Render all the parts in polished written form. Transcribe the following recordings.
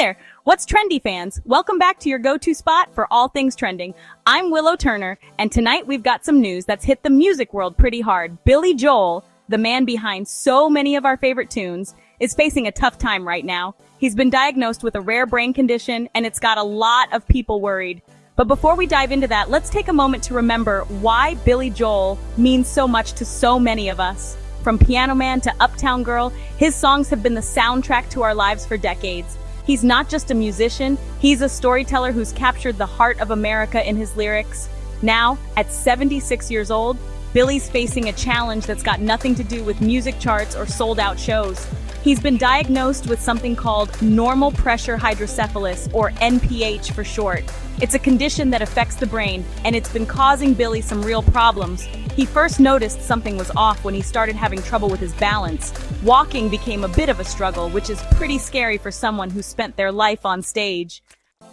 there, What's Trendy fans? Welcome back to your go-to spot for all things trending. I'm Willow Turner, and tonight we've got some news that's hit the music world pretty hard. Billy Joel, the man behind so many of our favorite tunes, is facing a tough time right now. He's been diagnosed with a rare brain condition, and it's got a lot of people worried. But before we dive into that, let's take a moment to remember why Billy Joel means so much to so many of us. From Piano Man to Uptown Girl, his songs have been the soundtrack to our lives for decades. He's not just a musician, he's a storyteller who's captured the heart of America in his lyrics. Now, at 76 years old, Billy's facing a challenge that's got nothing to do with music charts or sold-out shows. He's been diagnosed with something called normal pressure hydrocephalus, or NPH for short. It's a condition that affects the brain, and it's been causing Billy some real problems. He first noticed something was off when he started having trouble with his balance. Walking became a bit of a struggle, which is pretty scary for someone who spent their life on stage.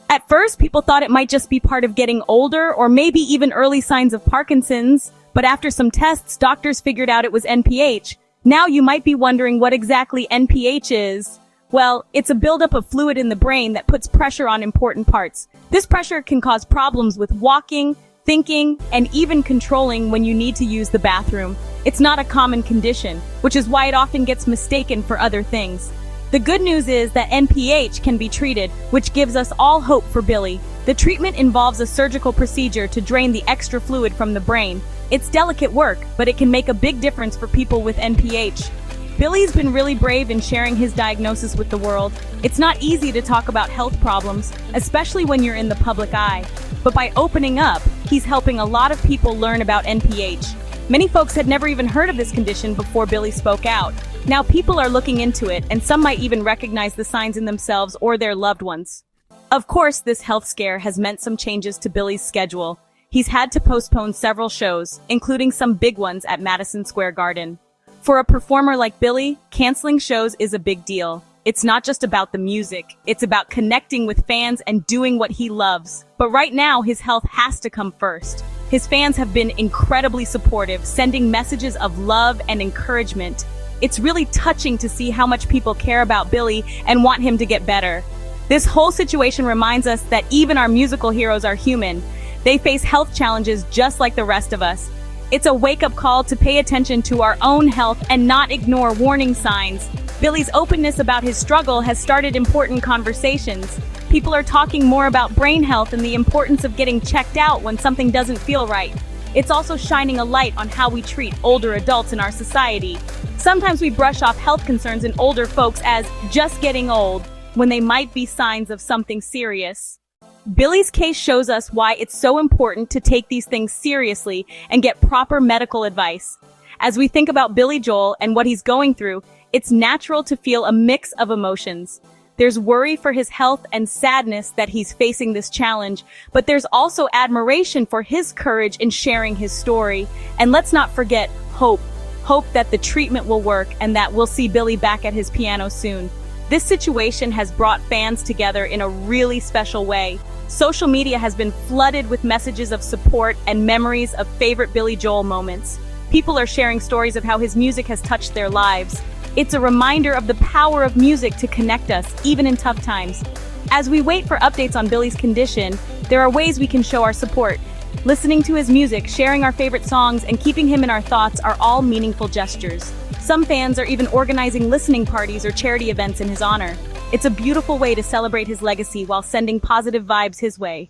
At first, people thought it might just be part of getting older, or maybe even early signs of Parkinson's, but after some tests, doctors figured out it was NPH. Now you might be wondering what exactly NPH is. Well, it's a buildup of fluid in the brain that puts pressure on important parts. This pressure can cause problems with walking, thinking, and even controlling when you need to use the bathroom. It's not a common condition, which is why it often gets mistaken for other things. The good news is that NPH can be treated, which gives us all hope for Billy. The treatment involves a surgical procedure to drain the extra fluid from the brain. It's delicate work, but it can make a big difference for people with NPH. Billy's been really brave in sharing his diagnosis with the world. It's not easy to talk about health problems, especially when you're in the public eye. But by opening up, he's helping a lot of people learn about NPH. Many folks had never even heard of this condition before Billy spoke out. Now people are looking into it, and some might even recognize the signs in themselves or their loved ones. Of course, this health scare has meant some changes to Billy's schedule. He's had to postpone several shows, including some big ones at Madison Square Garden. For a performer like Billy, canceling shows is a big deal. It's not just about the music, it's about connecting with fans and doing what he loves. But right now, his health has to come first. His fans have been incredibly supportive, sending messages of love and encouragement. It's really touching to see how much people care about Billy and want him to get better. This whole situation reminds us that even our musical heroes are human. They face health challenges just like the rest of us. It's a wake-up call to pay attention to our own health and not ignore warning signs. Billy's openness about his struggle has started important conversations. People are talking more about brain health and the importance of getting checked out when something doesn't feel right. It's also shining a light on how we treat older adults in our society. Sometimes we brush off health concerns in older folks as just getting old, when they might be signs of something serious. Billy's case shows us why it's so important to take these things seriously and get proper medical advice. As we think about Billy Joel and what he's going through, it's natural to feel a mix of emotions. There's worry for his health and sadness that he's facing this challenge, but there's also admiration for his courage in sharing his story. And let's not forget hope. Hope that the treatment will work and that we'll see Billy back at his piano soon. This situation has brought fans together in a really special way. Social media has been flooded with messages of support and memories of favorite Billy Joel moments. People are sharing stories of how his music has touched their lives. It's a reminder of the power of music to connect us, even in tough times. As we wait for updates on Billy's condition, there are ways we can show our support. Listening to his music, sharing our favorite songs, and keeping him in our thoughts are all meaningful gestures. Some fans are even organizing listening parties or charity events in his honor. It's a beautiful way to celebrate his legacy while sending positive vibes his way.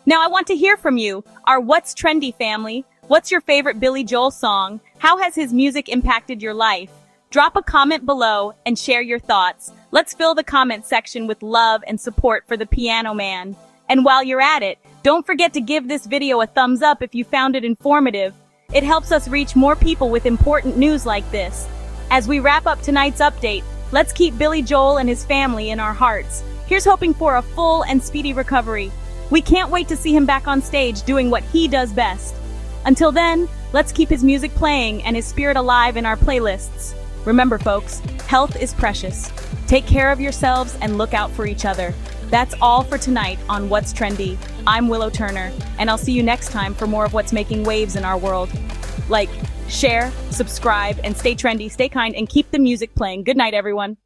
Now I want to hear from you, our What's Trendy family. What's your favorite Billy Joel song? How has his music impacted your life? Drop a comment below and share your thoughts. Let's fill the comment section with love and support for the Piano Man. And while you're at it, don't forget to give this video a thumbs up if you found it informative. It helps us reach more people with important news like this. As we wrap up tonight's update, let's keep Billy Joel and his family in our hearts. Here's hoping for a full and speedy recovery. We can't wait to see him back on stage doing what he does best. Until then, let's keep his music playing and his spirit alive in our playlists. Remember folks, health is precious. Take care of yourselves and look out for each other. That's all for tonight on What's Trendy. I'm Willow Turner, and I'll see you next time for more of what's making waves in our world. Like, share, subscribe, and stay trendy, stay kind, and keep the music playing. Good night, everyone.